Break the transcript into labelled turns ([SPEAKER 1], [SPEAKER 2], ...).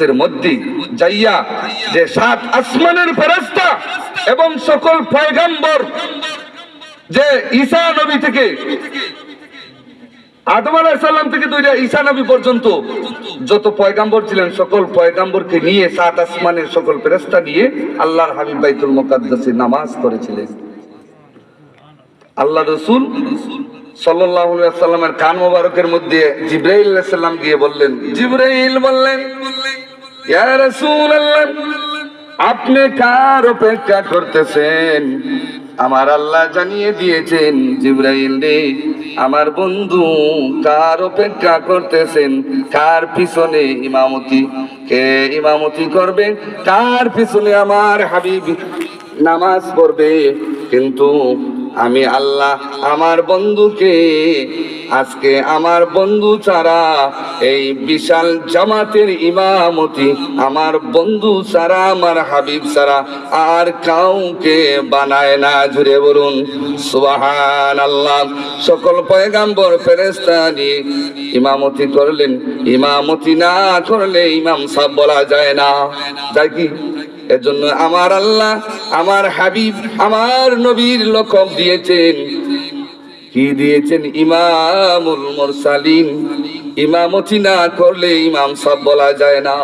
[SPEAKER 1] এর মধ্যে যাইয়া যে সাত আসমানের ফেরেশতা এবং সকল পয়গম্বর, যে ঈসা নবী থেকে আদম আলাইহিস সালাম থেকে দুইটা ঈসা নবী পর্যন্ত যত পয়গম্বর ছিলেন, সকল পয়গম্বরকে নিয়ে সাত আসমানের সকল ফেরেশতা নিয়ে আল্লাহর হাবিব বাইতুল মুকাদ্দাসে নামাজ পড়েছিলেন। আল্লাহ রাসূল সাল্লাল্লাহু আলাইহি ওয়াসাল্লামের কান মোবারকের মধ্যে জিবরাইল আলাইহিস সালাম গিয়ে বললেন, জিবরাইল বললেন, ইয়া রাসূলুল্লাহ, আপনি কার অপেক্ষা করতেছেন? আমার আল্লাহ জানিয়ে দিয়েছেন, জিবরাইল রে, আমার বন্ধু কার অপেক্ষা করতেছেন, কার পিছনে ইমামতি, কে ইমামতি করবে, কার পিছনে আমার হাবিব নামাজ পড়বে। কিন্তু আমি আল্লাহ আমার বন্ধুকে, আজকে আমার বন্ধু ছাড়া এই বিশাল জামাতের ইমামতি আমার বন্ধু ছাড়া, আমার হাবিব ছাড়া আর কাউকে বানায় না। জুড়ে বলুন সুবহানাল্লাহ। সকল পয়গম্বর ফেরেশতা নিয়ে ইমামতি করলেন। ইমামতি না করলে ইমাম সাহেব বলা যায় না, যায় কি? এজন্য আমার আল্লাহ আমার হাবিব আমার নবীর লকব দিয়েছেন, কি দিয়েছেন? ইমামুল মুরসালিন। ইমামতি না করলে ইমাম সাহেব বলা যায় না।